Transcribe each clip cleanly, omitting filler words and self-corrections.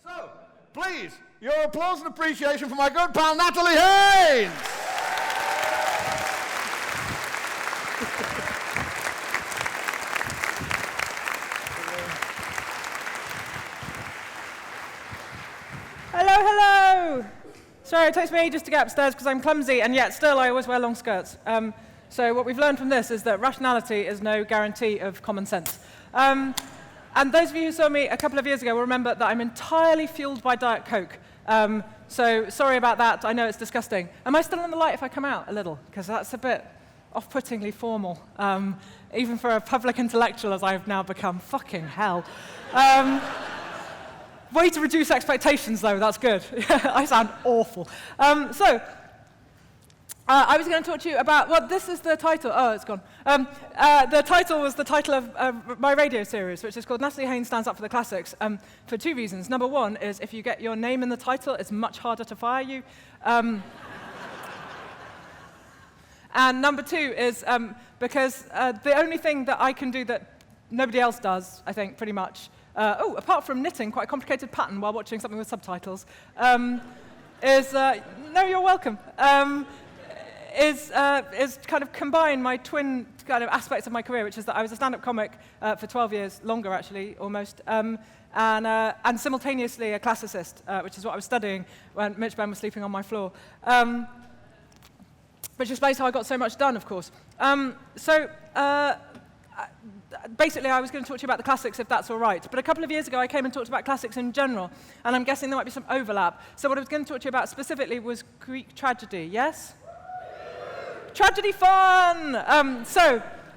So, please, your applause and appreciation for my good pal Natalie Haynes. Hello, hello. Sorry, it takes me ages to get upstairs because I'm clumsy, and yet still I always wear long skirts. So what we've learned from this is that rationality is no guarantee of common sense. And those of you who saw me a couple of years ago will remember that I'm entirely fueled by Diet Coke. So sorry about that. I know it's disgusting. Am I still in the light if I come out a little? Because that's a bit off-puttingly formal, even for a public intellectual as I've now become. Fucking hell. Way to reduce expectations, though. That's good. I sound awful. I was going to talk to you about, well, this is the title. Oh, it's gone. The title was the title of my radio series, which is called Natalie Haynes Stands Up for the Classics, for two reasons. Number one is if you get your name in the title, it's much harder to fire you. And number two is because the only thing that I can do that nobody else does, I think, pretty much, apart from knitting quite a complicated pattern while watching something with subtitles, is, no, you're welcome, is kind of combine my twin kind of aspects of my career, which is that I was a stand-up comic for 12 years, longer actually, almost, and simultaneously a classicist, which is what I was studying when Mitch Ben was sleeping on my floor, which explains how I got so much done, of course. Basically, I was going to talk to you about the classics, if that's all right. But a couple of years ago, I came and talked about classics in general, and I'm guessing there might be some overlap. So what I was going to talk to you about specifically was Greek tragedy, yes? Tragedy fun!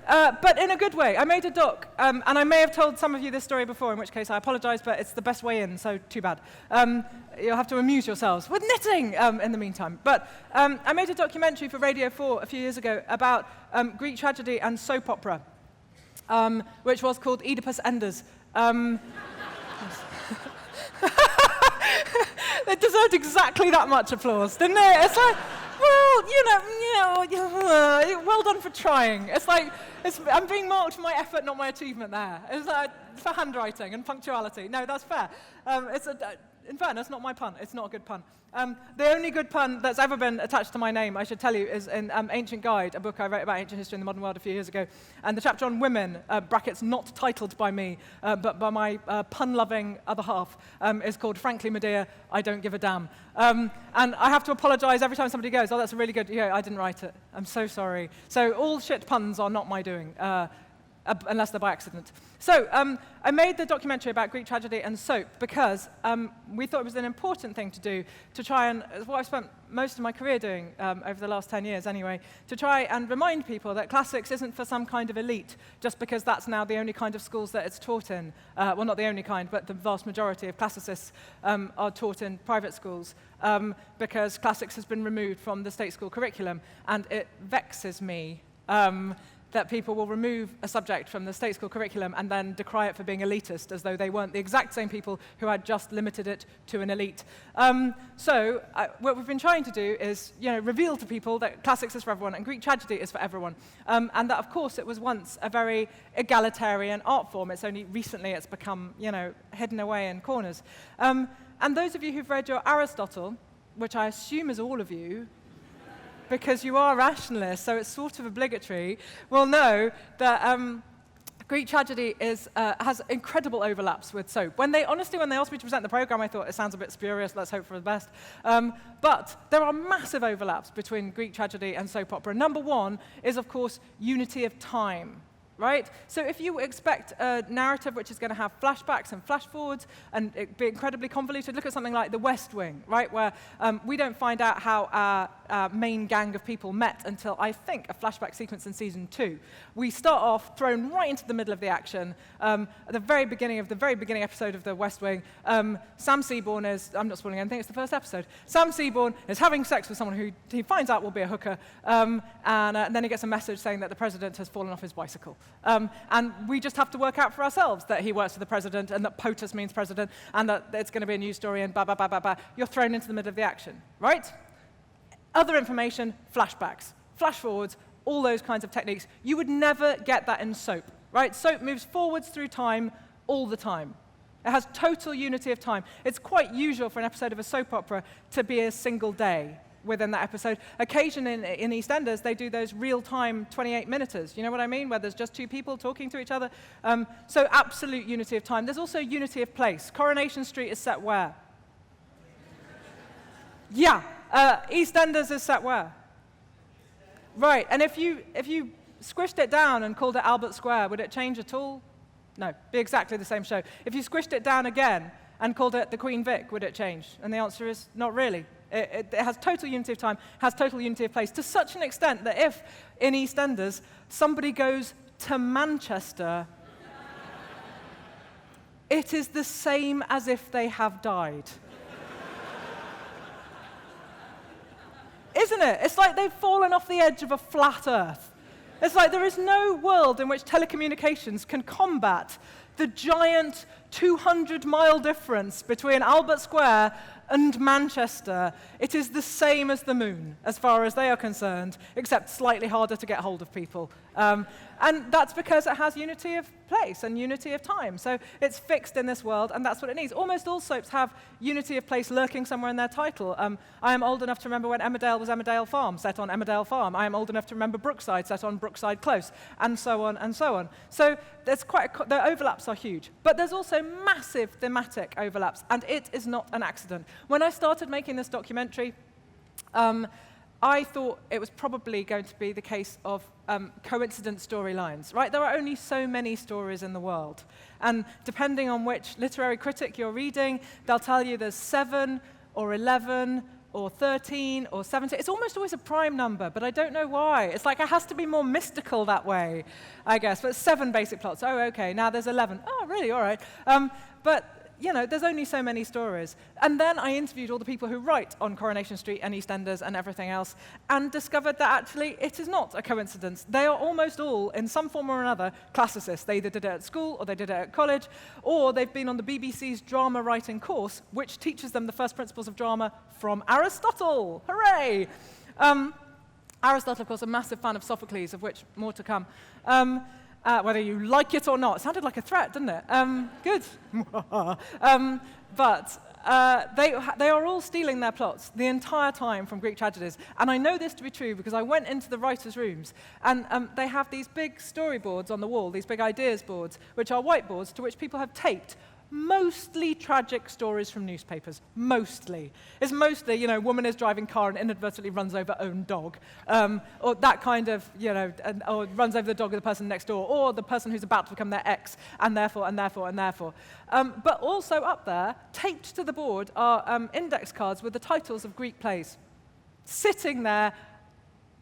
But in a good way. I made a doc, and I may have told some of you this story before, in which case I apologize, but it's the best way in, so too bad. You'll have to amuse yourselves with knitting in the meantime. But I made a documentary for Radio 4 a few years ago about Greek tragedy and soap opera. Which was called Oedipus Enders. It deserved exactly that much applause, didn't it? It's like, well, well done for trying. It's like, I'm being marked for my effort, not my achievement there. It's like, for handwriting and punctuality. No, that's fair. In fairness, not my pun. It's not a good pun. The only good pun that's ever been attached to my name, I should tell you, is in Ancient Guide, a book I wrote about ancient history in the modern world a few years ago. And the chapter on women, brackets not titled by me, but by my pun-loving other half, is called Frankly, Medea, I Don't Give a Damn. And I have to apologize every time somebody goes, oh, that's a really good, I didn't write it. I'm so sorry. So all shit puns are not my doing. Unless they're by accident. So I made the documentary about Greek tragedy and soap because we thought it was an important thing to do to try and, what I've spent most of my career doing over the last 10 years anyway, to try and remind people that classics isn't for some kind of elite, just because that's now the only kind of schools that it's taught in. Well, not the only kind, but the vast majority of classicists are taught in private schools because classics has been removed from the state school curriculum, and it vexes me that people will remove a subject from the state school curriculum and then decry it for being elitist, as though they weren't the exact same people who had just limited it to an elite. What we've been trying to do is, reveal to people that classics is for everyone and Greek tragedy is for everyone, and that, of course, it was once a very egalitarian art form. It's only recently it's become, hidden away in corners. And those of you who've read your Aristotle, which I assume is all of you, because you are rationalists, so it's sort of obligatory, will know that Greek tragedy has incredible overlaps with soap. When they asked me to present the program, I thought it sounds a bit spurious, let's hope for the best. But there are massive overlaps between Greek tragedy and soap opera. Number one is, of course, unity of time. Right? So if you expect a narrative which is going to have flashbacks and flash forwards and it be incredibly convoluted, look at something like The West Wing, right? Where we don't find out how our main gang of people met until, I think, a flashback sequence in season 2. We start off thrown right into the middle of the action. At the very beginning episode of The West Wing, Sam Seaborn is, I'm not spoiling anything, it's the first episode. Sam Seaborn is having sex with someone who he finds out will be a hooker, and then he gets a message saying that the president has fallen off his bicycle. And we just have to work out for ourselves that he works for the president and that POTUS means president and that it's going to be a news story and blah, blah, blah, blah, blah. You're thrown into the middle of the action, right? Other information, flashbacks, flash forwards, all those kinds of techniques. You would never get that in soap, right? Soap moves forwards through time all the time. It has total unity of time. It's quite usual for an episode of a soap opera to be a single day within that episode. Occasionally in EastEnders, they do those real-time 28-minuters. You know what I mean? Where there's just two people talking to each other. So absolute unity of time. There's also unity of place. Coronation Street is set where? Yeah. EastEnders is set where? Right. And if you squished it down and called it Albert Square, would it change at all? No, be exactly the same show. If you squished it down again and called it the Queen Vic, would it change? And the answer is not really. It has total unity of time, has total unity of place, to such an extent that if, in EastEnders, somebody goes to Manchester, it is the same as if they have died. Isn't it? It's like they've fallen off the edge of a flat Earth. It's like there is no world in which telecommunications can combat the giant 200-mile difference between Albert Square and Manchester. It is the same as the moon, as far as they are concerned, except slightly harder to get hold of people. And that's because it has unity of place and unity of time. So it's fixed in this world, and that's what it needs. Almost all soaps have unity of place lurking somewhere in their title. I am old enough to remember when Emmerdale was Emmerdale Farm, set on Emmerdale Farm. I am old enough to remember Brookside, set on Brookside Close, and so on and so on. So there's the overlaps are huge. But there's also massive thematic overlaps, and it is not an accident. When I started making this documentary, I thought it was probably going to be the case of coincident storylines, right? There are only so many stories in the world. And depending on which literary critic you're reading, they'll tell you there's 7 or 11 or 13 or 17. It's almost always a prime number, but I don't know why. It's like it has to be more mystical that way, I guess. But 7 basic plots. Oh, okay, now there's 11. Oh, really? All right. But you know, there's only so many stories. And then I interviewed all the people who write on Coronation Street and EastEnders and everything else, and discovered that actually it is not a coincidence. They are almost all, in some form or another, classicists. They either did it at school, or they did it at college, or they've been on the BBC's drama writing course, which teaches them the first principles of drama from Aristotle. Hooray! Aristotle, of course, a massive fan of Sophocles, of which more to come. Whether you like it or not. It sounded like a threat, didn't it? Good. But they are all stealing their plots the entire time from Greek tragedies. And I know this to be true because I went into the writers' rooms, and they have these big storyboards on the wall, these big ideas boards, which are whiteboards to which people have taped mostly tragic stories from newspapers. Mostly. It's mostly, you know, woman is driving car and inadvertently runs over own dog. Or that kind of, you know, or runs over the dog of the person next door, or the person who's about to become their ex, and therefore, and therefore, and therefore. But also up there, taped to the board, are index cards with the titles of Greek plays. Sitting there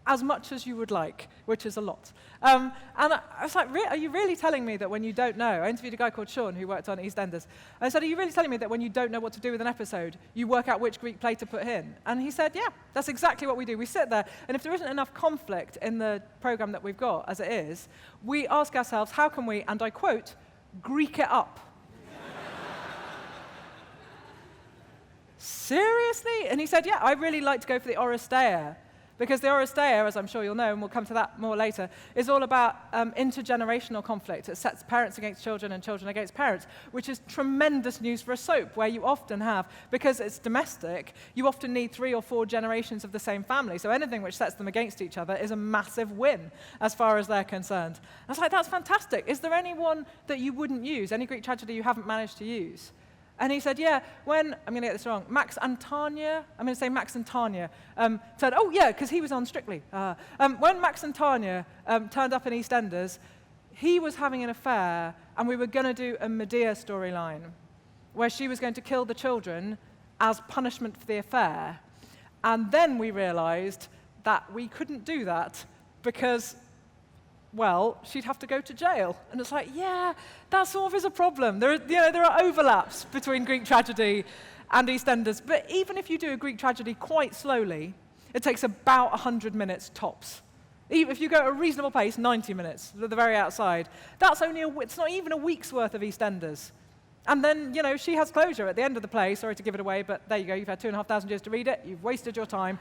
as much as you would like, which is a lot. And I was like, are you really telling me that when you don't know, I interviewed a guy called Sean who worked on EastEnders, I said, are you really telling me that when you don't know what to do with an episode, you work out which Greek play to put in? And he said, yeah, that's exactly what we do. We sit there, and if there isn't enough conflict in the program that we've got, as it is, we ask ourselves, how can we, and I quote, Greek it up? Seriously? And he said, yeah, I really like to go for the Oresteia. Because the Oresteia, as I'm sure you'll know, and we'll come to that more later, is all about intergenerational conflict. It sets parents against children and children against parents, which is tremendous news for a soap, where you often have, because it's domestic, you often need 3 or 4 generations of the same family. So anything which sets them against each other is a massive win, as far as they're concerned. I was like, that's fantastic. Is there anyone that you wouldn't use, any Greek tragedy you haven't managed to use? And he said, yeah, when, I'm going to get this wrong, Max Antania, I'm going to say Max and Tanya, said, oh yeah, because he was on Strictly. When Max and Tanya turned up in EastEnders, he was having an affair, and we were going to do a Medea storyline, where she was going to kill the children as punishment for the affair. And then we realized that we couldn't do that because, well, she'd have to go to jail. And it's like, yeah, that sort of is a problem. There are overlaps between Greek tragedy and EastEnders. But even if you do a Greek tragedy quite slowly, it takes about 100 minutes tops. Even if you go at a reasonable pace, 90 minutes, at the very outside. That's only it's not even a week's worth of EastEnders. And then, you know, she has closure at the end of the play. Sorry to give it away, but there you go. You've had 2,500 years to read it. You've wasted your time.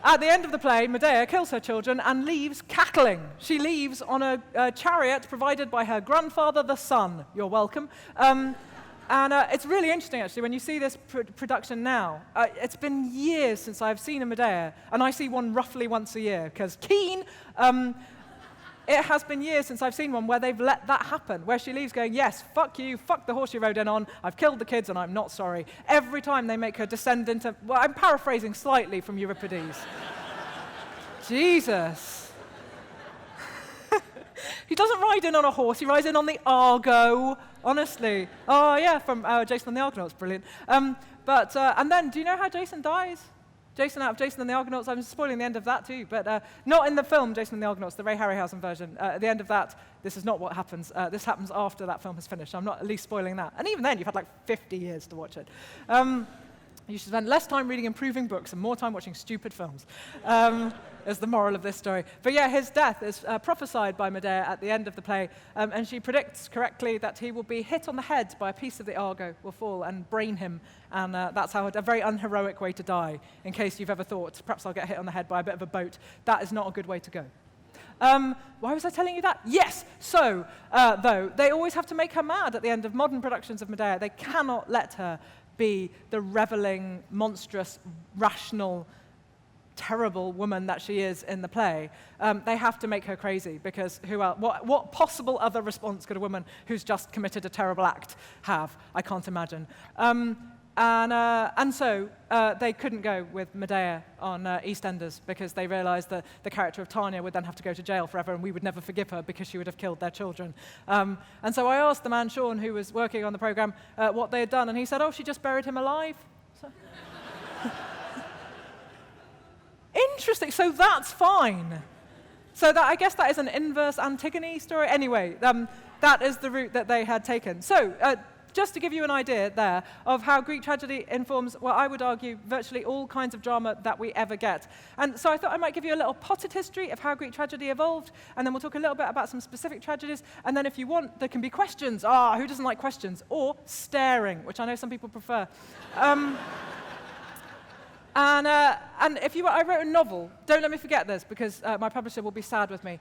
At the end of the play, Medea kills her children and leaves cackling. She leaves on a chariot provided by her grandfather, the sun. You're welcome. And it's really interesting, actually, when you see this production now. It's been years since I've seen a Medea, and I see one roughly once a year, because keen. It has been years since I've seen one where they've let that happen, where she leaves going, yes, fuck you, fuck the horse you rode in on, I've killed the kids and I'm not sorry. Every time they make her descend into, well, I'm paraphrasing slightly from Euripides. Jesus. He doesn't ride in on a horse, he rides in on the Argo, honestly. Oh yeah, from Jason and the Argonauts, brilliant. And then, do you know how Jason dies? Jason out of Jason and the Argonauts, I'm spoiling the end of that too, but not in the film Jason and the Argonauts, the Ray Harryhausen version. At the end of that, this is not what happens. This happens after that film has finished. I'm not at least spoiling that. And even then, you've had like 50 years to watch it. You should spend less time reading improving books and more time watching stupid films, is the moral of this story. But yeah, his death is prophesied by Medea at the end of the play, and she predicts correctly that he will be hit on the head by a piece of the Argo, will fall and brain him, and that's how a very unheroic way to die, in case you've ever thought, perhaps I'll get hit on the head by a bit of a boat. That is not a good way to go. Why was I telling you that? Yes, so, though, they always have to make her mad at the end of modern productions of Medea. They cannot let her be the reveling, monstrous, rational, terrible woman that she is in the play. They have to make her crazy, because who else? What possible other response could a woman who's just committed a terrible act have? I can't imagine. And so they couldn't go with Medea on EastEnders, because they realized that the character of Tanya would then have to go to jail forever, and we would never forgive her because she would have killed their children. And so I asked the man, Sean, who was working on the program, what they had done, and he said, oh, she just buried him alive. So interesting, so that's fine. So I guess that is an inverse Antigone story. Anyway, that is the route that they had taken. So just to give you an idea there of how Greek tragedy informs, well, I would argue, virtually all kinds of drama that we ever get. And so I thought I might give you a little potted history of how Greek tragedy evolved, and then we'll talk a little bit about some specific tragedies, and then if you want, there can be questions. Who doesn't like questions? Or staring, which I know some people prefer. And if you, I wrote a novel. Don't let me forget this, because my publisher will be sad with me,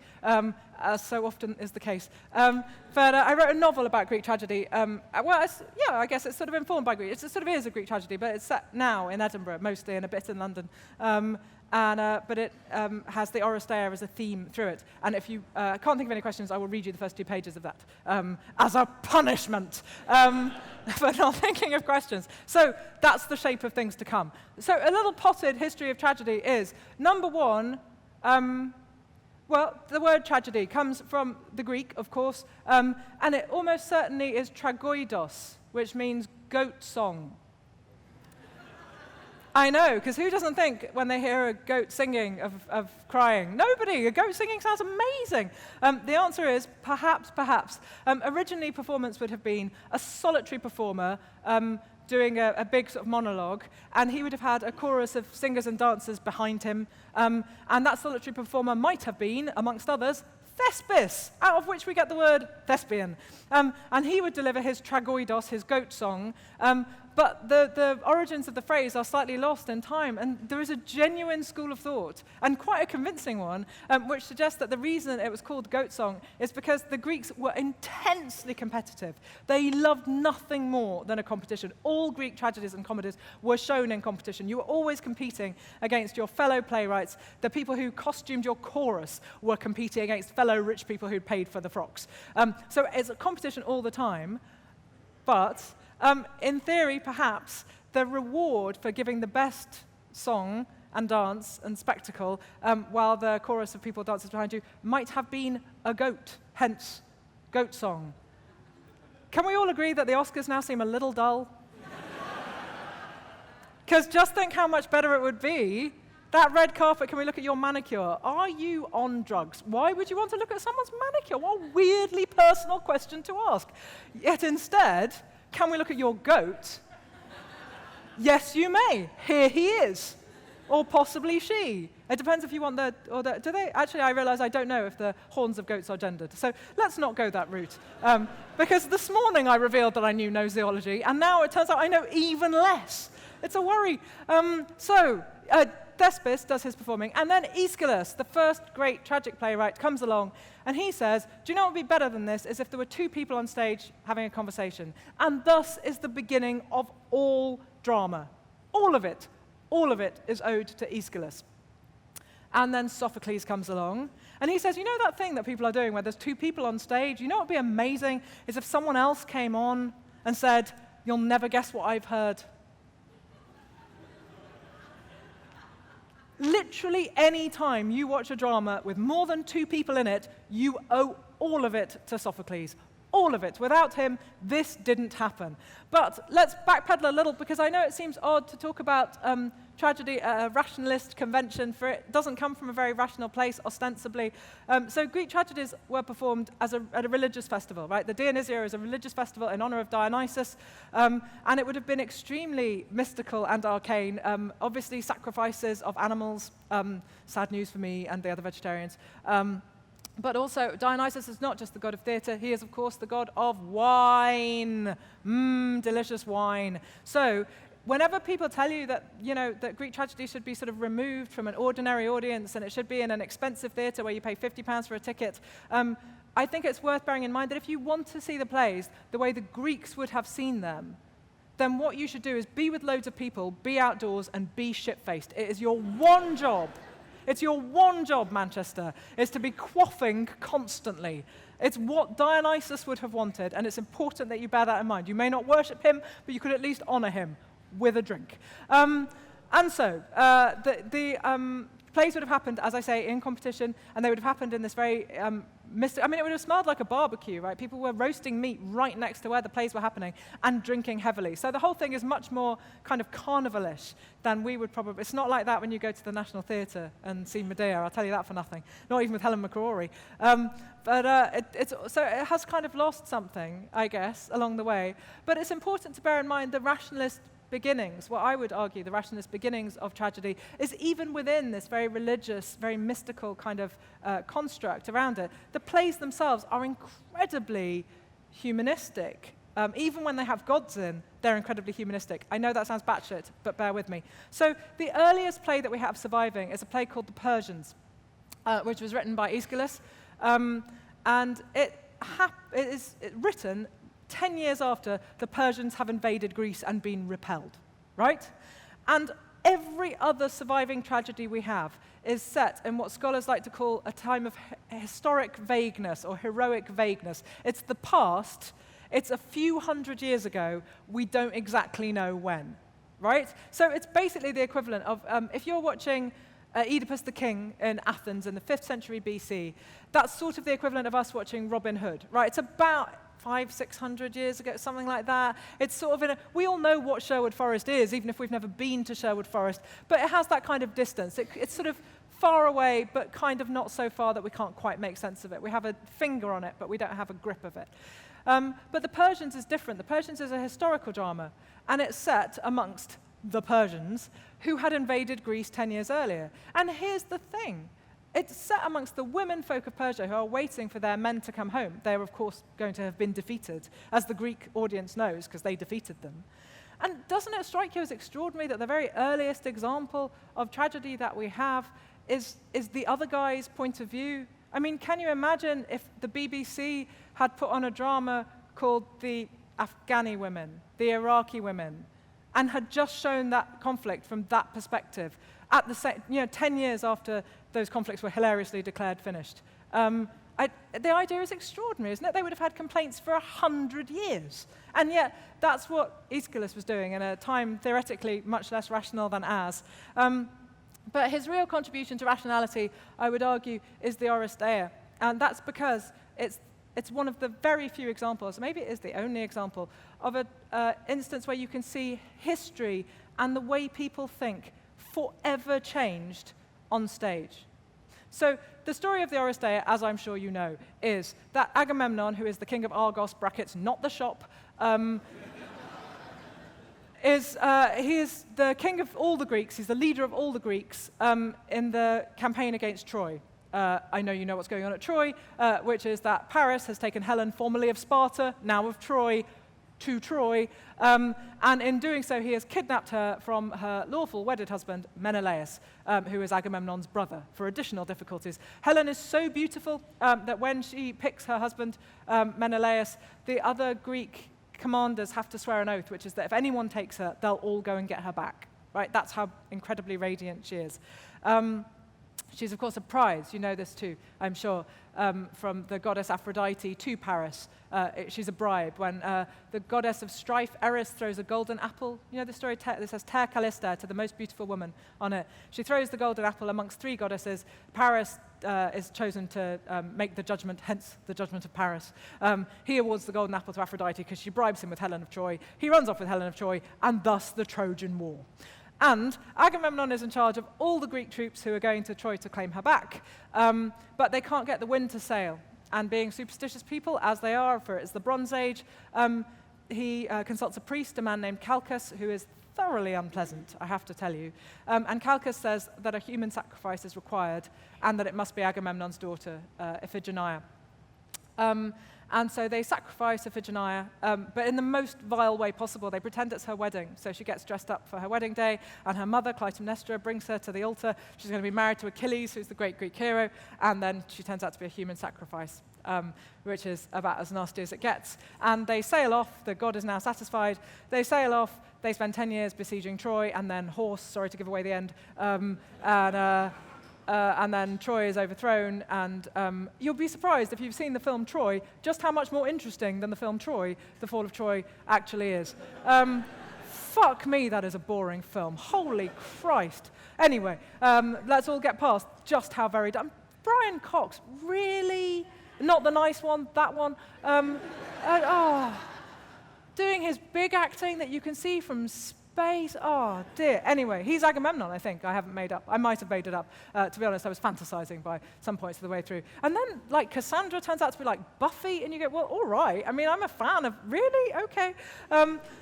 as so often is the case. But I wrote a novel about Greek tragedy. I guess it's sort of informed by Greek. It sort of is a Greek tragedy, but it's set now in Edinburgh, mostly, and a bit in London. But it has the Oresteia as a theme through it. And if you can't think of any questions, I will read you the first 2 pages of that as a punishment. But not thinking of questions. So that's the shape of things to come. So a little potted history of tragedy is, number one, the word tragedy comes from the Greek, of course, and it almost certainly is tragoidos, which means goat song. I know, because who doesn't think when they hear a goat singing of crying? Nobody. A goat singing sounds amazing. The answer is perhaps. Originally, performance would have been a solitary performer doing a big sort of monologue, and he would have had a chorus of singers and dancers behind him, and that solitary performer might have been, amongst others, Thespis, out of which we get the word thespian. And he would deliver his tragoidos, his goat song, but the origins of the phrase are slightly lost in time, and there is a genuine school of thought, and quite a convincing one, which suggests that the reason it was called goat song is because the Greeks were intensely competitive. They loved nothing more than a competition. All Greek tragedies and comedies were shown in competition. You were always competing against your fellow playwrights. The people who costumed your chorus were competing against fellow rich people who'd paid for the frocks. So it's a competition all the time, but in theory, perhaps, the reward for giving the best song and dance and spectacle while the chorus of people dances behind you might have been a goat, hence goat song. Can we all agree that the Oscars now seem a little dull? Because just think how much better it would be. That red carpet, can we look at your manicure? Are you on drugs? Why would you want to look at someone's manicure? What a weirdly personal question to ask. Yet instead, can we look at your goat? Yes, you may. Here he is. Or possibly she. It depends if you want do they? Actually, I realize I don't know if the horns of goats are gendered. So let's not go that route. Because this morning I revealed that I knew no zoology, and now it turns out I know even less. It's a worry. Thespis does his performing, and then Aeschylus, the first great tragic playwright, comes along, and he says, do you know what would be better than this is if there were two people on stage having a conversation. And thus is the beginning of all drama. All of it is owed to Aeschylus. And then Sophocles comes along, and he says, you know that thing that people are doing where there's two people on stage? You know what would be amazing is if someone else came on and said, you'll never guess what I've heard. Literally any time you watch a drama with more than two people in it, you owe all of it to Sophocles. All of it. Without him, this didn't happen. But let's backpedal a little, because I know it seems odd to talk about tragedy at a rationalist convention, for it doesn't come from a very rational place, ostensibly. So Greek tragedies were performed at a religious festival, right? The Dionysia is a religious festival in honor of Dionysus, and it would have been extremely mystical and arcane. Obviously, sacrifices of animals, sad news for me and the other vegetarians. But also, Dionysus is not just the god of theatre, he is, of course, the god of wine. Delicious wine. So, whenever people tell you that, that Greek tragedy should be sort of removed from an ordinary audience and it should be in an expensive theatre where you pay £50 for a ticket, I think it's worth bearing in mind that if you want to see the plays the way the Greeks would have seen them, then what you should do is be with loads of people, be outdoors, and be shit-faced. It is your one job. It's your one job, Manchester, is to be quaffing constantly. It's what Dionysus would have wanted, and it's important that you bear that in mind. You may not worship him, but you could at least honor him with a drink. And so, the plays would have happened, as I say, in competition, and they would have happened in this very it would have smelled like a barbecue, right? People were roasting meat right next to where the plays were happening and drinking heavily. So the whole thing is much more kind of carnival-ish than we would probably. It's not like that when you go to the National Theatre and see Medea, I'll tell you that for nothing. Not even with Helen McCrory. So it has kind of lost something, I guess, along the way. But it's important to bear in mind the rationalist beginnings, what I would argue the rationalist beginnings of tragedy, is even within this very religious, very mystical kind of construct around it. The plays themselves are incredibly humanistic. Even when they have gods in, they're incredibly humanistic. I know that sounds batshit, but bear with me. So the earliest play that we have surviving is a play called The Persians, which was written by Aeschylus, and it is written 10 years after the Persians have invaded Greece and been repelled, right? And every other surviving tragedy we have is set in what scholars like to call a time of historic vagueness or heroic vagueness. It's the past, it's a few hundred years ago, we don't exactly know when, right? So it's basically the equivalent of, if you're watching Oedipus the King in Athens in the 5th century BC, that's sort of the equivalent of us watching Robin Hood, right? It's about 500-600 years ago, something like that. It's sort of we all know what Sherwood Forest is, even if we've never been to Sherwood Forest, but it has that kind of distance. It's sort of far away, but kind of not so far that we can't quite make sense of it. We have a finger on it, but we don't have a grip of it. But the Persians is different. The Persians is a historical drama, and it's set amongst the Persians who had invaded Greece 10 years earlier. And here's the thing. It's set amongst the women folk of Persia who are waiting for their men to come home. They're, of course, going to have been defeated, as the Greek audience knows, because they defeated them. And doesn't it strike you as extraordinary that the very earliest example of tragedy that we have is the other guy's point of view? I mean, can you imagine if the BBC had put on a drama called The Afghani Women, The Iraqi Women, and had just shown that conflict from that perspective, at the 10 years after those conflicts were hilariously declared finished. The idea is extraordinary, isn't it? They would have had complaints for 100 years. And yet, that's what Aeschylus was doing in a time theoretically much less rational than ours. But his real contribution to rationality, I would argue, is the Oresteia. And that's because it's one of the very few examples, maybe it is the only example, of an instance where you can see history and the way people think forever changed on stage. So the story of the Oresteia, as I'm sure you know, is that Agamemnon, who is the king of Argos, brackets, not the shop, he is the king of all the Greeks, he's the leader of all the Greeks in the campaign against Troy. I know you know what's going on at Troy, which is that Paris has taken Helen, formerly of Sparta, now of Troy, to Troy, and in doing so, he has kidnapped her from her lawful wedded husband, Menelaus, who is Agamemnon's brother, for additional difficulties. Helen is so beautiful that when she picks her husband, Menelaus, the other Greek commanders have to swear an oath, which is that if anyone takes her, they'll all go and get her back. Right? That's how incredibly radiant she is. She's, of course, a prize. You know this too, I'm sure, from the goddess Aphrodite to Paris. She's a bribe. When the goddess of strife, Eris, throws a golden apple, you know the story that says, "Ter Callista," to the most beautiful woman on it. She throws the golden apple amongst three goddesses. Paris is chosen to make the judgment, hence the judgment of Paris. He awards the golden apple to Aphrodite because she bribes him with Helen of Troy. He runs off with Helen of Troy, and thus the Trojan War. And Agamemnon is in charge of all the Greek troops who are going to Troy to claim her back, but they can't get the wind to sail. And being superstitious people, as they are, for it's the Bronze Age, he consults a priest, a man named Calchas, who is thoroughly unpleasant, I have to tell you. And Calchas says that a human sacrifice is required and that it must be Agamemnon's daughter, Iphigenia. And so they sacrifice Iphigenia, but in the most vile way possible. They pretend it's her wedding. So she gets dressed up for her wedding day, and her mother, Clytemnestra, brings her to the altar. She's going to be married to Achilles, who's the great Greek hero, and then she turns out to be a human sacrifice, which is about as nasty as it gets. And they sail off. The god is now satisfied. They sail off. They spend 10 years besieging Troy, and then sorry to give away the end, and then Troy is overthrown, and you'll be surprised if you've seen the film Troy, just how much more interesting than the film Troy, the fall of Troy, actually is. Fuck me, that is a boring film. Holy Christ. Anyway, let's all get past just how very dumb. Brian Cox, really? Not the nice one, that one. Doing his big acting that you can see from space. Oh, dear. Anyway, he's Agamemnon, I think. I haven't made up. I might have made it up. To be honest, I was fantasizing by some points of the way through. And then, like, Cassandra turns out to be like Buffy, and you go, well, all right. I mean, I'm a fan of, really? Okay.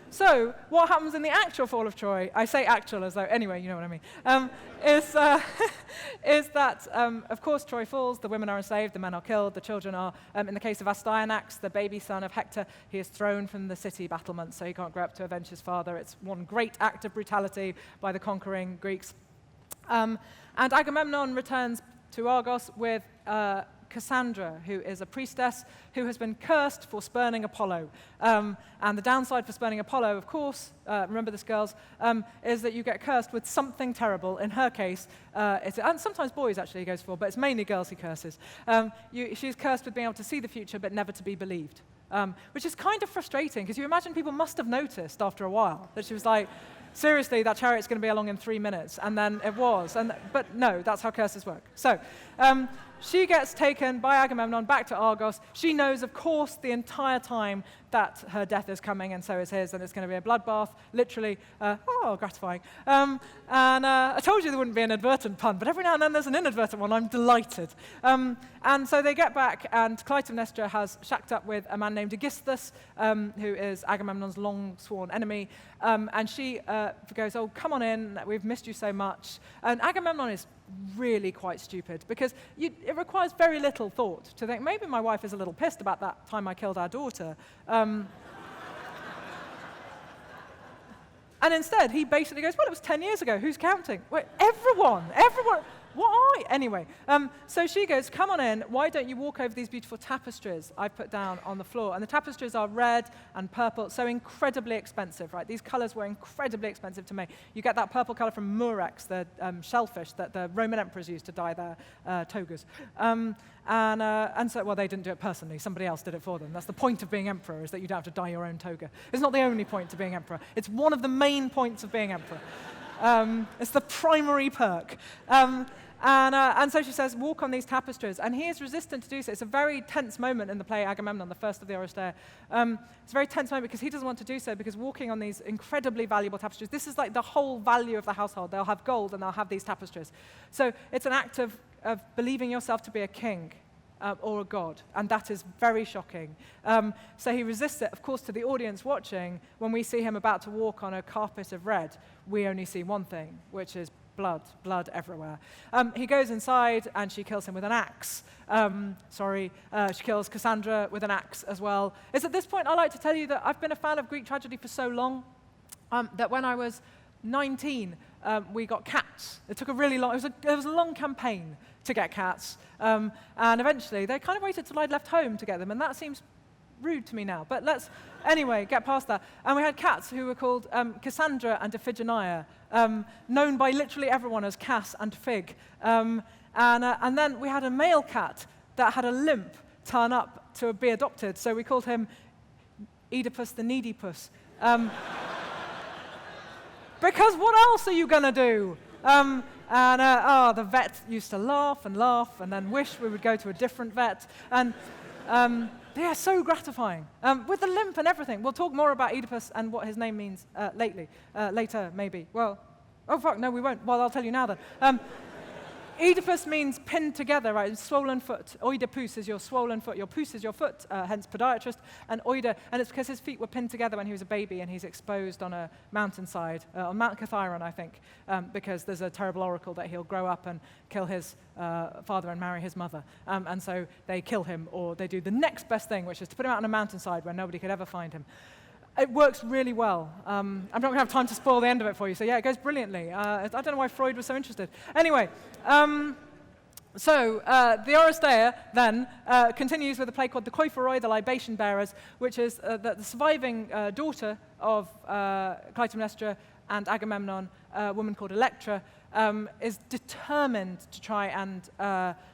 So what happens in the actual fall of Troy, I say actual as though, anyway, you know what I mean, is that, of course, Troy falls, the women are enslaved, the men are killed, the children are, in the case of Astyanax, the baby son of Hector, he is thrown from the city battlements, so he can't grow up to avenge his father. It's one great act of brutality by the conquering Greeks. And Agamemnon returns to Argos with Cassandra, who is a priestess who has been cursed for spurning Apollo. And the downside for spurning Apollo, of course, remember this, girls, is that you get cursed with something terrible. In her case, and sometimes boys actually he goes for, but it's mainly girls he curses. She's cursed with being able to see the future but never to be believed. Which is kind of frustrating, because you imagine people must have noticed after a while that she was like, seriously, that chariot's going to be along in 3 minutes, and then it was. But no, that's how curses work. So she gets taken by Agamemnon back to Argos. She knows, of course, the entire time that her death is coming, and so is his, and it's going to be a bloodbath, literally. Gratifying. And I told you there wouldn't be an inadvertent pun, but every now and then there's an inadvertent one. I'm delighted. And so they get back, and Clytemnestra has shacked up with a man named Aegisthus, who is Agamemnon's long-sworn enemy, and she goes, oh, come on in, we've missed you so much. And Agamemnon is really quite stupid, because it requires very little thought to think, maybe my wife is a little pissed about that time I killed our daughter. And instead, he basically goes, well, it was 10 years ago. Who's counting? Wait, everyone. Why? Anyway, so she goes, come on in. Why don't you walk over these beautiful tapestries I've put down on the floor? And the tapestries are red and purple, so incredibly expensive, right? These colors were incredibly expensive to make. You get that purple color from murex, the shellfish that the Roman emperors used to dye their togas. And so, well, they didn't do it personally. Somebody else did it for them. That's the point of being emperor, is that you don't have to dye your own toga. It's not the only point to being emperor. It's one of the main points of being emperor. It's the primary perk. And so she says, walk on these tapestries. And he is resistant to do so. It's a very tense moment in the play Agamemnon, the first of the Oresteia. It's a very tense moment because he doesn't want to do so, because walking on these incredibly valuable tapestries, this is like the whole value of the household. They'll have gold and they'll have these tapestries. So it's an act of believing yourself to be a king or a god, and that is very shocking. So he resists it. Of course, to the audience watching, when we see him about to walk on a carpet of red, we only see one thing, which is blood everywhere. He goes inside, and she kills him with an axe. She kills Cassandra with an axe as well. It's at this point I like to tell you that I've been a fan of Greek tragedy for so long that when I was 19, we got cats. It took a really long, it was a long campaign to get cats. And eventually, they kind of waited till I'd left home to get them, and that seems rude to me now. But let's, anyway, get past that. And we had cats who were called Cassandra and Iphigenia, known by literally everyone as Cass and Fig. And then we had a male cat that had a limp turn up to be adopted, so we called him Oedipus the Needipus. Because what else are you going to do? The vet used to laugh and then wish we would go to a different vet. And yeah, so gratifying. With the limp and everything. We'll talk more about Oedipus and what his name means later, maybe. Well, oh, fuck, no, we won't. Well, I'll tell you now then. Oedipus means pinned together, right? Swollen foot. Oedipus is your swollen foot. Your pus is your foot, hence podiatrist. And it's because his feet were pinned together when he was a baby, and he's exposed on a mountainside, on Mount Cathiron, I think, because there's a terrible oracle that he'll grow up and kill his father and marry his mother. And so they kill him, or they do the next best thing, which is to put him out on a mountainside where nobody could ever find him. It works really well. I'm not going to have time to spoil the end of it for you, so yeah, it goes brilliantly. I don't know why Freud was so interested. Anyway, so the Oresteia then continues with a play called The Koiphoroi, the Libation Bearers, which is the surviving daughter of Clytemnestra and Agamemnon, a woman called Electra, is determined to try and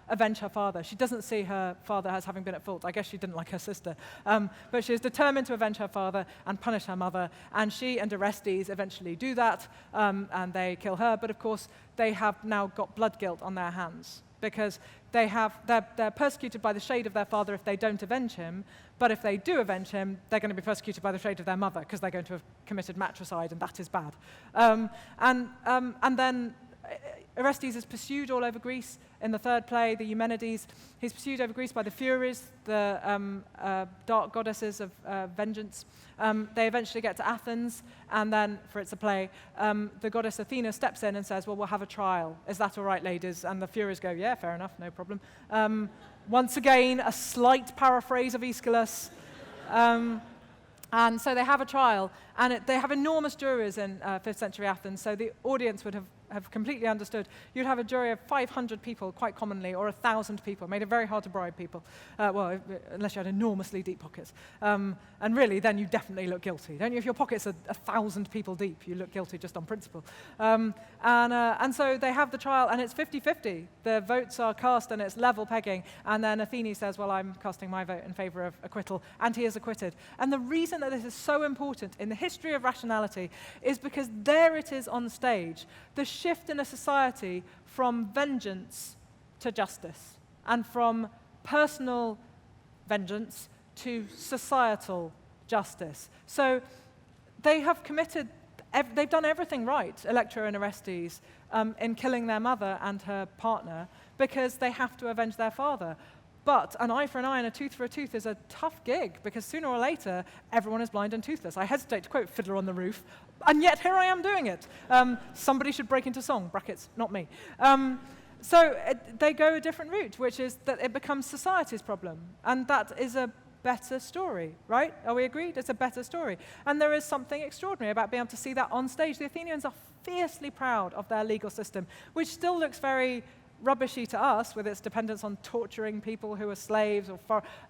avenge her father. She doesn't see her father as having been at fault. I guess she didn't like her sister. But she is determined to avenge her father and punish her mother. And she and Orestes eventually do that, and they kill her. But of course, they have now got blood guilt on their hands, because they're persecuted by the shade of their father if they don't avenge him, but if they do avenge him, they're going to be persecuted by the shade of their mother, because they're going to have committed matricide, and that is bad. And then Orestes is pursued all over Greece in the third play, the Eumenides. He's pursued over Greece by the Furies, the dark goddesses of vengeance. They eventually get to Athens, and then, for it's a play, the goddess Athena steps in and says, well, we'll have a trial. Is that all right, ladies? And the Furies go, yeah, fair enough, no problem. Once again, a slight paraphrase of Aeschylus. And so they have a trial, and they have enormous juries in 5th century Athens, so the audience would have completely understood. You'd have a jury of 500 people, quite commonly, or 1,000 people. It made it very hard to bribe people, unless you had enormously deep pockets. And really, then you definitely look guilty. Don't you? If your pockets are 1,000 people deep, you look guilty just on principle. And so they have the trial, and it's 50-50. The votes are cast, and it's level pegging. And then Athene says, well, I'm casting my vote in favor of acquittal, and he is acquitted. And the reason that this is so important in the history of rationality is because there it is on stage, the shift in a society from vengeance to justice, and from personal vengeance to societal justice. So they have they've done everything right, Electra and Orestes, in killing their mother and her partner, because they have to avenge their father. But an eye for an eye and a tooth for a tooth is a tough gig, because sooner or later, everyone is blind and toothless. I hesitate to quote Fiddler on the Roof, and yet here I am doing it. Somebody should break into song, brackets, not me. So they go a different route, which is that it becomes society's problem. And that is a better story, right? Are we agreed? It's a better story. And there is something extraordinary about being able to see that on stage. The Athenians are fiercely proud of their legal system, which still looks very rubbishy to us, with its dependence on torturing people who are slaves,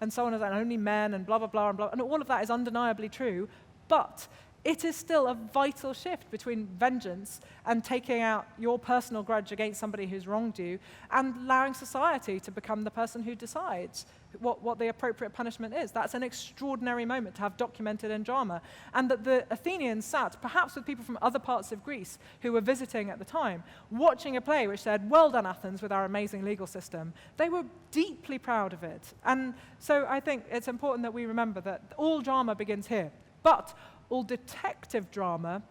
and so on, and only men, and blah, blah, blah, and blah. And all of that is undeniably true, but it is still a vital shift between vengeance and taking out your personal grudge against somebody who's wronged you, and allowing society to become the person who decides what the appropriate punishment is. That's an extraordinary moment to have documented in drama. And that the Athenians sat, perhaps with people from other parts of Greece who were visiting at the time, watching a play which said, well done, Athens, with our amazing legal system. They were deeply proud of it. And so I think it's important that we remember that all drama begins here. But all detective drama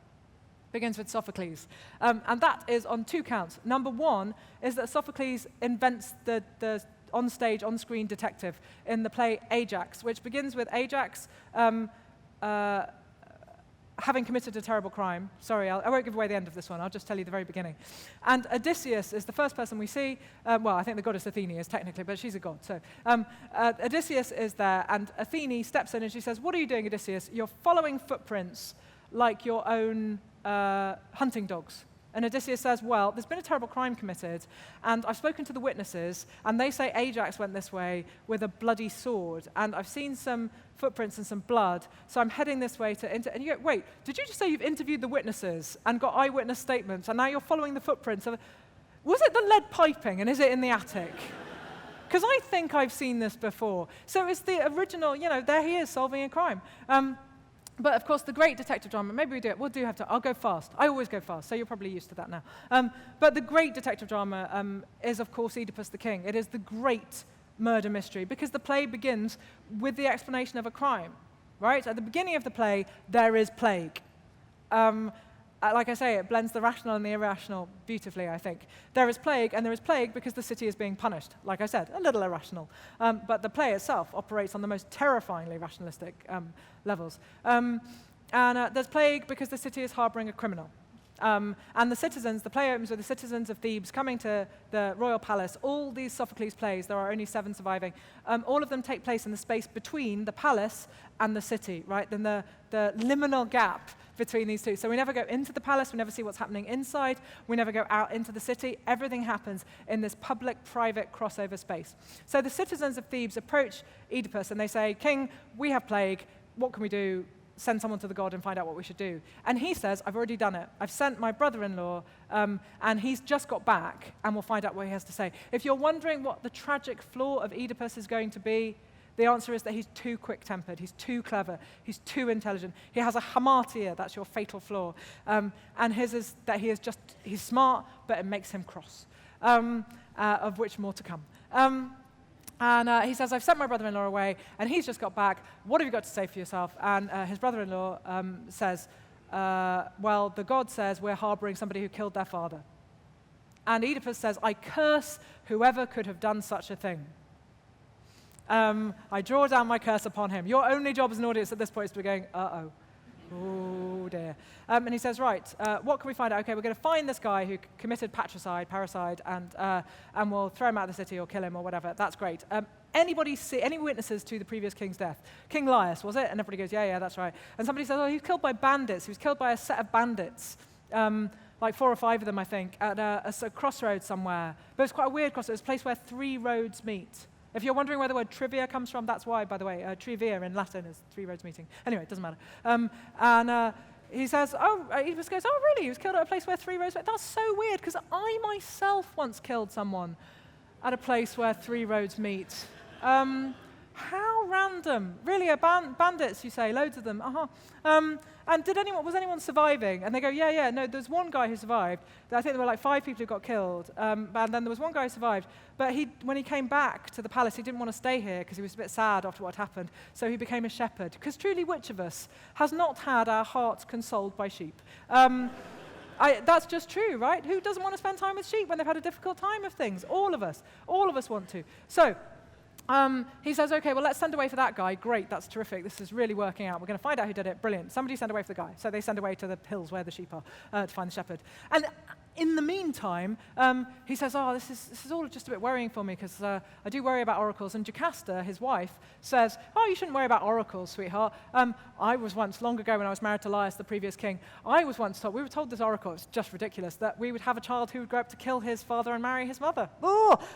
begins with Sophocles. And that is on two counts. Number one is that Sophocles invents the on-stage, on-screen detective in the play Ajax, which begins with Ajax having committed a terrible crime. Sorry, I won't give away the end of this one. I'll just tell you the very beginning. And Odysseus is the first person we see. Well, I think the goddess Athene is technically, but she's a god. So Odysseus is there, and Athene steps in and she says, "What are you doing, Odysseus? You're following footprints like your own hunting dogs." And Odysseus says, "Well, there's been a terrible crime committed, and I've spoken to the witnesses, and they say Ajax went this way with a bloody sword, and I've seen some footprints and some blood, so I'm heading this way to..." And you go, "Wait, did you just say you've interviewed the witnesses and got eyewitness statements, and now you're following the footprints of..." Was it the lead piping, and is it in the attic? Because I think I've seen this before. So it's the original, there he is solving a crime. But of course, the great detective drama, maybe we do it, we'll do have to, I'll go fast. I always go fast, so you're probably used to that now. But the great detective drama is, of course, Oedipus the King. It is the great murder mystery, because the play begins with the explanation of a crime, right? At the beginning of the play, there is plague. Like I say, it blends the rational and the irrational beautifully, I think. There is plague, and there is plague because the city is being punished. Like I said, a little irrational. But the play itself operates on the most terrifyingly rationalistic levels. And there's plague because the city is harboring a criminal. And the citizens, the play opens with the citizens of Thebes coming to the royal palace. All these Sophocles plays, there are only 7 surviving, all of them take place in the space between the palace and the city, right? Then the liminal gap between these two. So we never go into the palace, we never see what's happening inside, we never go out into the city. Everything happens in this public-private crossover space. So the citizens of Thebes approach Oedipus and they say, "King, we have plague, what can we do? Send someone to the god and find out what we should do." And he says, "I've already done it. I've sent my brother-in-law, and he's just got back, and we'll find out what he has to say." If you're wondering what the tragic flaw of Oedipus is going to be, the answer is that he's too quick-tempered, he's too clever, he's too intelligent. He has a hamartia, that's your fatal flaw. And his is that he's smart, but it makes him cross, of which more to come. And he says, "I've sent my brother-in-law away, and he's just got back. What have you got to say for yourself?" And his brother-in-law says, "Well, the god says we're harboring somebody who killed their father." And Oedipus says, "I curse whoever could have done such a thing. I draw down my curse upon him." Your only job as an audience at this point is to be going, "Uh-oh. Oh, dear." And he says, "Right, what can we find out? Okay, we're going to find this guy who committed parricide, and we'll throw him out of the city or kill him or whatever. That's great. Any witnesses to the previous king's death? King Laius, was it?" And everybody goes, yeah, that's right. And somebody says, "Oh, he was killed by bandits. He was killed by a set of bandits, like 4 or 5 of them, I think, at a crossroads somewhere. But it's quite a weird crossroads. It's a place where 3 roads meet." If you're wondering where the word trivia comes from, that's why, by the way. Trivia in Latin is 3 roads meeting. Anyway, it doesn't matter. And he says, Oedipus goes, "Oh, really? He was killed at a place where 3 roads meet?" That's so weird, because I myself once killed someone at a place where 3 roads meet. How random. Really, bandits, you say, loads of them. And was anyone surviving? And they go, yeah, no, there's one guy who survived. I think there were like 5 people who got killed. And then there was one guy who survived. But when he came back to the palace, he didn't want to stay here because he was a bit sad after what had happened. So he became a shepherd. Because truly, which of us has not had our hearts consoled by sheep? That's just true, right? Who doesn't want to spend time with sheep when they've had a difficult time of things? All of us want to. So he says, "Okay, well, let's send away for that guy. Great, that's terrific. This is really working out. We're going to find out who did it. Brilliant. Somebody send away for the guy." So they send away to the hills where the sheep are to find the shepherd. And in the meantime, he says, "Oh, this is all just a bit worrying for me because I do worry about oracles." And Jocasta, his wife, says, "Oh, you shouldn't worry about oracles, sweetheart. I was once, long ago when I was married to Laius, the previous king, we were told this oracle, it's just ridiculous, that we would have a child who would grow up to kill his father and marry his mother.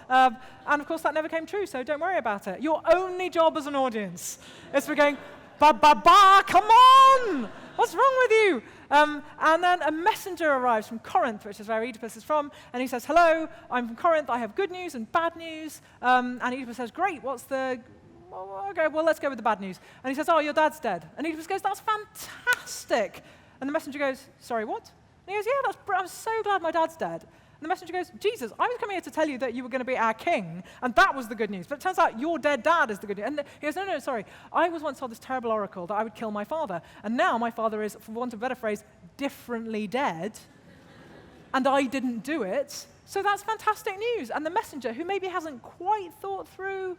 And of course, that never came true, so don't worry about it. Your only job as an audience is for going, come on! What's wrong with you?" And then a messenger arrives from Corinth, which is where Oedipus is from, and he says, "Hello, I'm from Corinth. I have good news and bad news." And Oedipus says, "Great, okay, well, let's go with the bad news." And he says, "Oh, your dad's dead." And Oedipus goes, "That's fantastic." And the messenger goes, "Sorry, what?" And he goes, "Yeah, I'm so glad my dad's dead." And the messenger goes, "Jesus, I was coming here to tell you that you were going to be our king, and that was the good news. But it turns out your dead dad is the good news." And he goes, No, sorry. I was once told this terrible oracle that I would kill my father. And now my father is, for want of a better phrase, differently dead. And I didn't do it. So that's fantastic news." And the messenger, who maybe hasn't quite thought through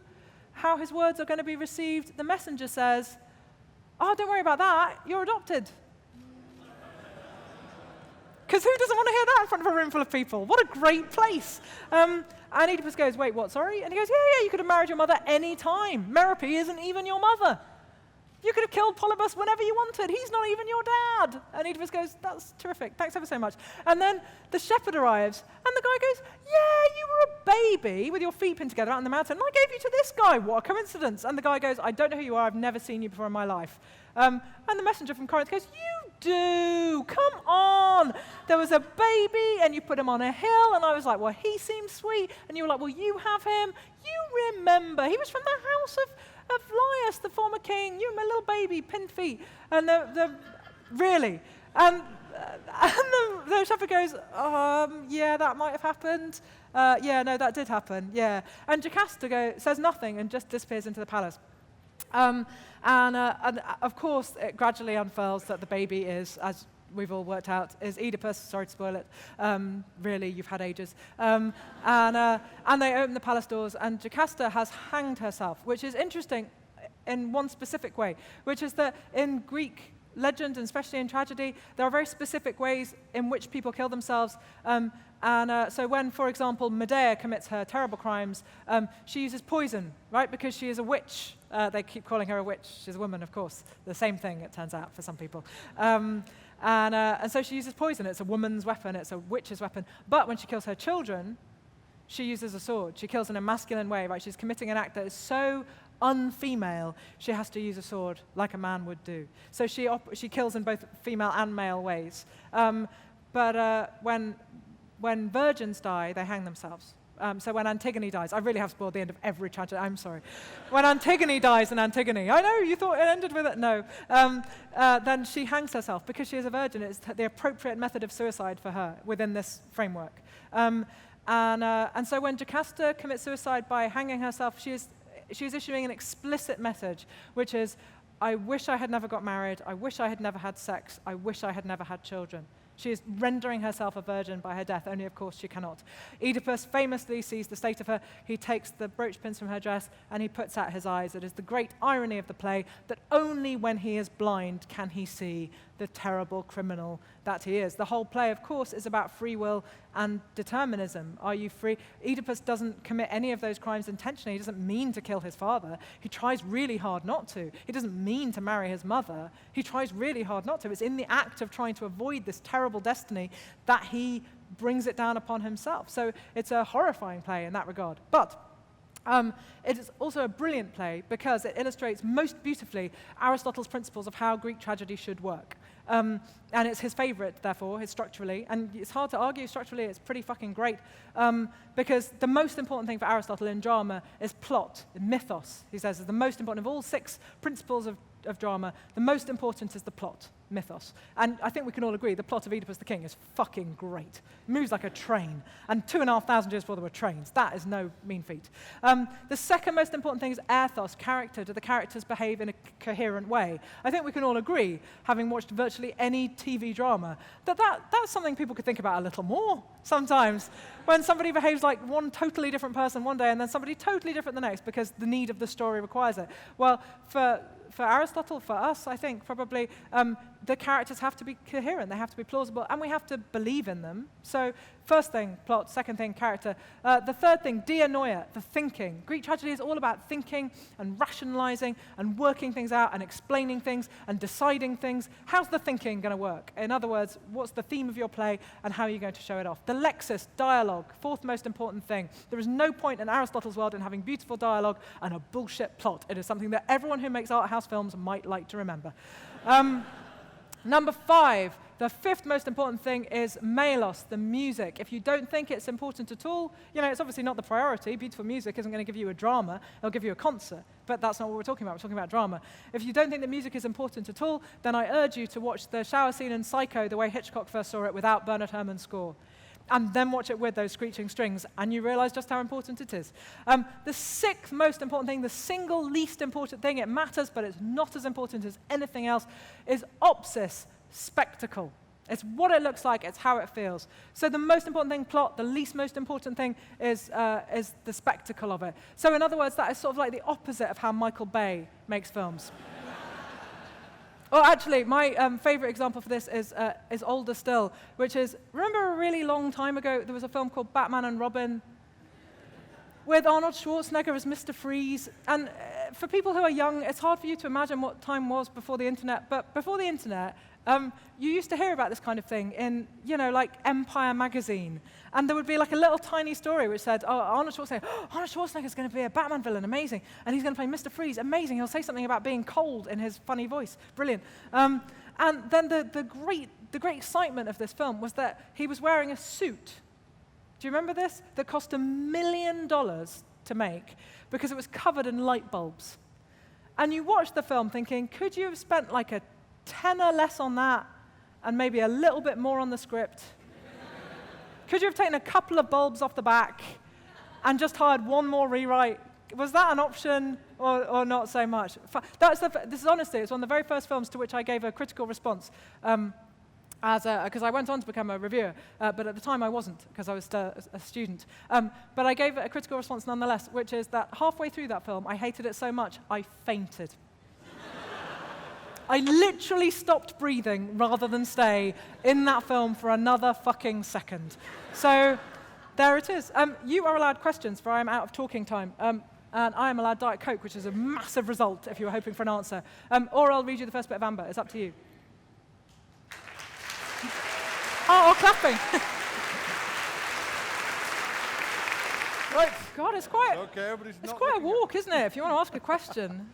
how his words are going to be received, the messenger says, "Oh, don't worry about that. You're adopted." Because who doesn't want to hear that in front of a room full of people? What a great place. And Oedipus goes, wait, what, sorry? And he goes, yeah, you could have married your mother any time. Merope isn't even your mother. You could have killed Polybus whenever you wanted. He's not even your dad. And Oedipus goes, that's terrific. Thanks ever so much. And then the shepherd arrives, and the guy goes, yeah, you were a baby with your feet pinned together out on the mountain, and I gave you to this guy. What a coincidence. And the guy goes, I don't know who you are. I've never seen you before in my life. And the messenger from Corinth goes, you do. Come on. There was a baby, and you put him on a hill, and I was like, well, he seems sweet. And you were like, well, you have him. You remember. He was from the house of Laius, the former king. You, my little baby, pinned feet. And really? And the shepherd goes, yeah, that might have happened. Yeah, no, that did happen, yeah. And Jocasta says nothing and just disappears into the palace. And of course, it gradually unfurls that the baby is, as we've all worked out, is Oedipus. Sorry to spoil it. Really, you've had ages. And they open the palace doors, and Jocasta has hanged herself, which is interesting in one specific way, which is that in Greek legend, and especially in tragedy, there are very specific ways in which people kill themselves. So when, for example, Medea commits her terrible crimes, she uses poison, right? Because she is a witch. They keep calling her a witch. She's a woman, of course. The same thing, it turns out, for some people. And so she uses poison. It's a woman's weapon. It's a witch's weapon. But when she kills her children, she uses a sword. She kills in a masculine way, right? She's committing an act that is so unfemale, she has to use a sword like a man would do. So she kills in both female and male ways. But when virgins die, they hang themselves. So when Antigone dies, I really have spoiled the end of every tragedy, I'm sorry. When Antigone dies in Antigone, I know, you thought it ended with it, no. Then she hangs herself because she is a virgin. It's the appropriate method of suicide for her within this framework. And so when Jocasta commits suicide by hanging herself, she is issuing an explicit message, which is, I wish I had never got married, I wish I had never had sex, I wish I had never had children. She is rendering herself a virgin by her death, only of course she cannot. Oedipus famously sees the state of her. He takes the brooch pins from her dress and he puts out his eyes. It is the great irony of the play that only when he is blind can he see the terrible criminal that he is. The whole play, of course, is about free will and determinism. Are you free? Oedipus doesn't commit any of those crimes intentionally. He doesn't mean to kill his father. He tries really hard not to. He doesn't mean to marry his mother. He tries really hard not to. It's in the act of trying to avoid this terrible destiny that he brings it down upon himself. So it's a horrifying play in that regard. But it is also a brilliant play because it illustrates most beautifully Aristotle's principles of how Greek tragedy should work. And it's his favorite, therefore, structurally. And it's hard to argue structurally, it's pretty fucking great. Because the most important thing for Aristotle in drama is plot, mythos, he says, is the most important of all 6 principles of drama. The most important is the plot, mythos. And I think we can all agree the plot of Oedipus the King is fucking great. It moves like a train. And 2,500 years before there were trains. That is no mean feat. The second most important thing is ethos, character. Do the characters behave in a coherent way? I think we can all agree, having watched virtually any TV drama, that's something people could think about a little more sometimes. When somebody behaves like one totally different person one day and then somebody totally different the next because the need of the story requires it. Well, for Aristotle, for us, I think, probably, the characters have to be coherent, they have to be plausible, and we have to believe in them. So, first thing, plot, second thing, character. The third thing, dianoia, the thinking. Greek tragedy is all about thinking and rationalizing and working things out and explaining things and deciding things. How's the thinking going to work? In other words, what's the theme of your play and how are you going to show it off? The lexis, dialogue, fourth most important thing. There is no point in Aristotle's world in having beautiful dialogue and a bullshit plot. It is something that everyone who makes art house films might like to remember. Number 5, the fifth most important thing is melos, the music. If you don't think it's important at all, it's obviously not the priority. Beautiful music isn't going to give you a drama, it'll give you a concert. But that's not what we're talking about. We're talking about drama. If you don't think the music is important at all, then I urge you to watch the shower scene in Psycho the way Hitchcock first saw it without Bernard Herrmann's score. And then watch it with those screeching strings, and you realize just how important it is. The sixth most important thing, the single least important thing, it matters, but it's not as important as anything else, is opsis, spectacle. It's what it looks like, it's how it feels. So the most important thing, plot, the least most important thing is the spectacle of it. So in other words, that is sort of like the opposite of how Michael Bay makes films. Oh, actually, my favourite example for this is older still, which is, remember a really long time ago, there was a film called Batman and Robin with Arnold Schwarzenegger as Mr. Freeze. And for people who are young, it's hard for you to imagine what time was before the internet. But before the internet, you used to hear about this kind of thing in, like Empire magazine. And there would be like a little tiny story which said, oh, Arnold Schwarzenegger's going to be a Batman villain, amazing. And he's going to play Mr. Freeze, amazing. He'll say something about being cold in his funny voice, brilliant. And then the great excitement of this film was that he was wearing a suit. Do you remember this? That cost $1 million to make because it was covered in light bulbs. And you watched the film thinking, could you have spent like a tenner less on that and maybe a little bit more on the script? Could you have taken a couple of bulbs off the back and just hired one more rewrite? Was that an option or not so much? This is honestly, it's one of the very first films to which I gave a critical response. Because I went on to become a reviewer, but at the time I wasn't, because I was still a student. But I gave it a critical response nonetheless, which is that halfway through that film, I hated it so much, I fainted. I literally stopped breathing rather than stay in that film for another fucking second. So there it is. You are allowed questions, for I am out of talking time. And I am allowed Diet Coke, which is a massive result if you were hoping for an answer. Or I'll read you the first bit of Amber. It's up to you. Oh, clapping. Right. God, it's quite, Okay, but it's quite a walk, isn't it, if you want to ask a question?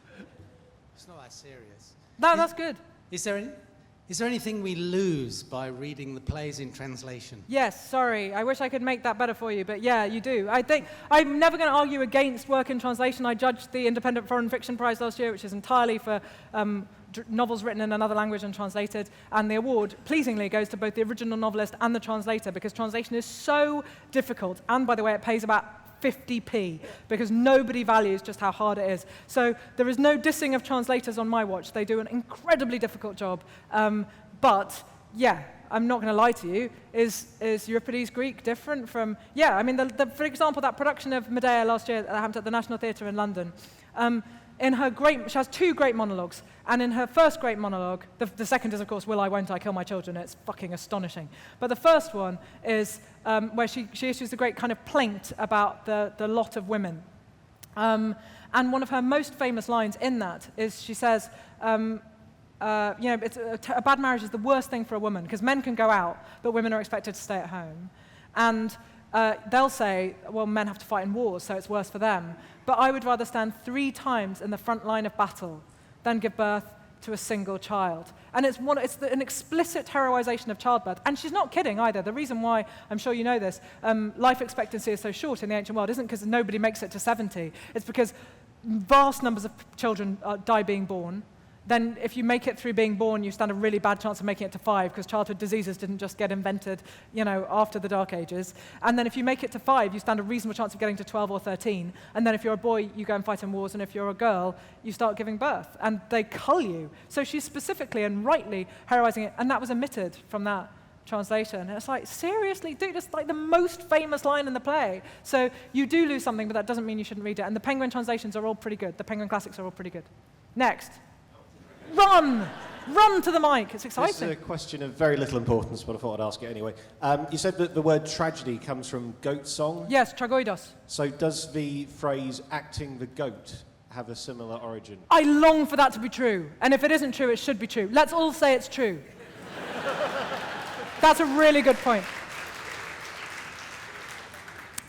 It's not that serious. No, that's good. Is there anything we lose by reading the plays in translation? Yes, sorry. I wish I could make that better for you, but yeah, you do. I think I'm never going to argue against work in translation. I judged the Independent Foreign Fiction Prize last year, which is entirely for novels written in another language and translated, and the award, pleasingly, goes to both the original novelist and the translator, because translation is so difficult, and by the way, it pays about 50p, because nobody values just how hard it is. So there is no dissing of translators on my watch. They do an incredibly difficult job, but yeah, I'm not going to lie to you, is Euripides Greek different from, yeah, I mean, for example, that production of Medea last year that happened at the National Theatre in London, she has two great monologues, and in her first great monologue, the second is, of course, Will I, Won't I Kill My Children? It's fucking astonishing. But the first one is where she issues a great kind of plaint about the lot of women. And one of her most famous lines in that is she says, a bad marriage is the worst thing for a woman, because men can go out, but women are expected to stay at home. And they'll say, well, men have to fight in wars, so it's worse for them. But I would rather stand 3 times in the front line of battle than give birth to a single child. And it's an explicit heroization of childbirth. And she's not kidding either. The reason why, I'm sure you know this, life expectancy is so short in the ancient world isn't because nobody makes it to 70. It's because vast numbers of children die being born. Then if you make it through being born, you stand a really bad chance of making it to 5, because childhood diseases didn't just get invented, after the Dark Ages. And then if you make it to 5, you stand a reasonable chance of getting to 12 or 13. And then if you're a boy, you go and fight in wars, and if you're a girl, you start giving birth. And they cull you. So she's specifically and rightly heroizing it, and that was omitted from that translation. And it's like, seriously, dude, it's like the most famous line in the play. So you do lose something, but that doesn't mean you shouldn't read it. And the Penguin translations are all pretty good. The Penguin classics are all pretty good. Next. Run! Run to the mic. It's exciting. This is a question of very little importance, but I thought I'd ask it anyway. You said that the word tragedy comes from goat song. Yes, tragoidos. So does the phrase acting the goat have a similar origin? I long for that to be true. And if it isn't true, it should be true. Let's all say it's true. That's a really good point.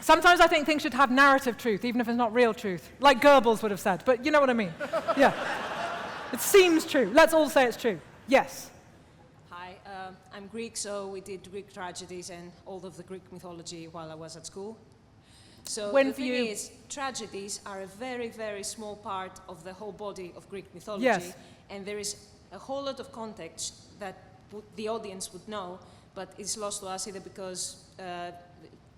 Sometimes I think things should have narrative truth, even if it's not real truth. Like Goebbels would have said, but you know what I mean. Yeah. It seems true. Let's all say it's true. Yes. Hi, I'm Greek, so we did Greek tragedies and all of the Greek mythology while I was at school. So the thing is, tragedies are a very, very small part of the whole body of Greek mythology. Yes. And there is a whole lot of context that the audience would know, but it's lost to us either because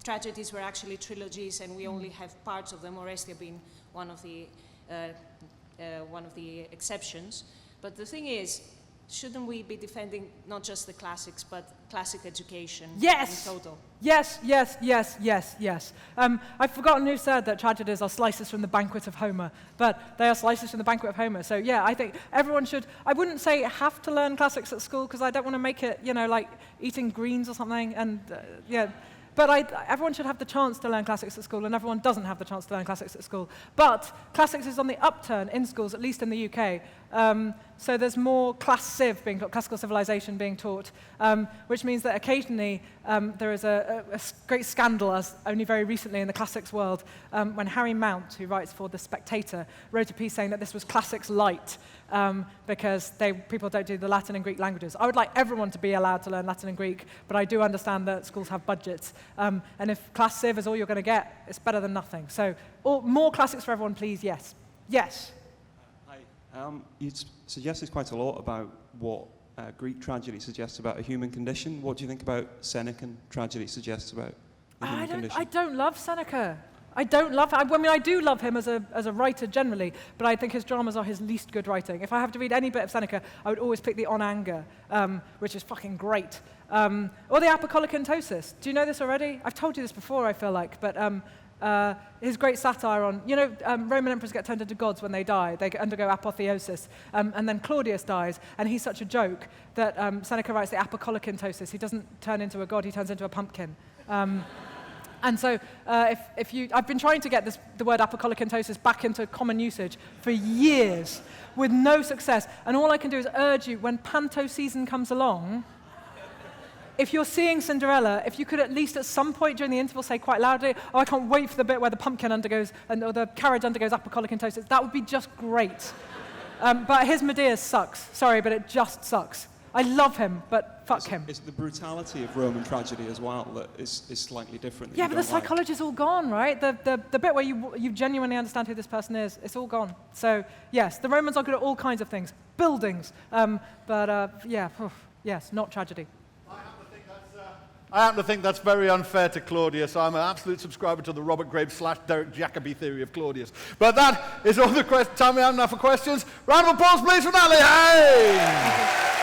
tragedies were actually trilogies and we only have parts of them, Orestia being one of the exceptions. But the thing is, shouldn't we be defending not just the classics, but classic education Yes. in total? Yes, yes, yes, yes, yes. I've forgotten who said that tragedies are slices from the banquet of Homer, but they are slices from the banquet of Homer. So yeah, I think everyone should, I wouldn't say have to learn classics at school, because I don't want to make it, you know, like eating greens or something, and yeah. But everyone should have the chance to learn classics at school, and everyone doesn't have the chance to learn classics at school. But classics is on the upturn in schools, at least in the UK. So there's more class civ being taught, classical civilization being taught, which means that occasionally there is a great scandal, as only very recently in the classics world, when Harry Mount, who writes for The Spectator, wrote a piece saying that this was classics light, because people don't do the Latin and Greek languages. I would like everyone to be allowed to learn Latin and Greek, but I do understand that schools have budgets. And if class civ is all you're going to get, it's better than nothing. So more classics for everyone, please, yes. Yes? Hi. You suggested quite a lot about what Greek tragedy suggests about a human condition. What do you think about Senecan tragedy suggests about the human condition? I don't love Seneca. I don't love him. I mean, I do love him as a writer generally, but I think his dramas are his least good writing. If I have to read any bit of Seneca, I would always pick the On Anger, which is fucking great. Or the Apocalyptosis. Do you know this already? I've told you this before, I feel like, but his great satire on, you know, Roman emperors get turned into gods when they die. They undergo apotheosis, and then Claudius dies, and he's such a joke that Seneca writes the Apocalyptosis. He doesn't turn into a god, he turns into a pumpkin. And so I've been trying to get the word apocalyptosis back into common usage for years with no success. And all I can do is urge you, when panto season comes along, if you're seeing Cinderella, if you could at least at some point during the interval say quite loudly, oh, I can't wait for the bit where the pumpkin undergoes, or the carriage undergoes apocalyptosis, that would be just great. But his Medea sucks. Sorry, but it just sucks. I love him, but fuck him. It's the brutality of Roman tragedy as well that is slightly different. Yeah, but the psychology's all gone, right? The bit where you genuinely understand who this person is, it's all gone. So, yes, the Romans are good at all kinds of things. Buildings. Yes, not tragedy. I happen to think that's very unfair to Claudius. I'm an absolute subscriber to the Robert Graves / Derek Jacobi theory of Claudius. But that is all the time we have now for questions. Round of applause, please, for Natalie Haynes.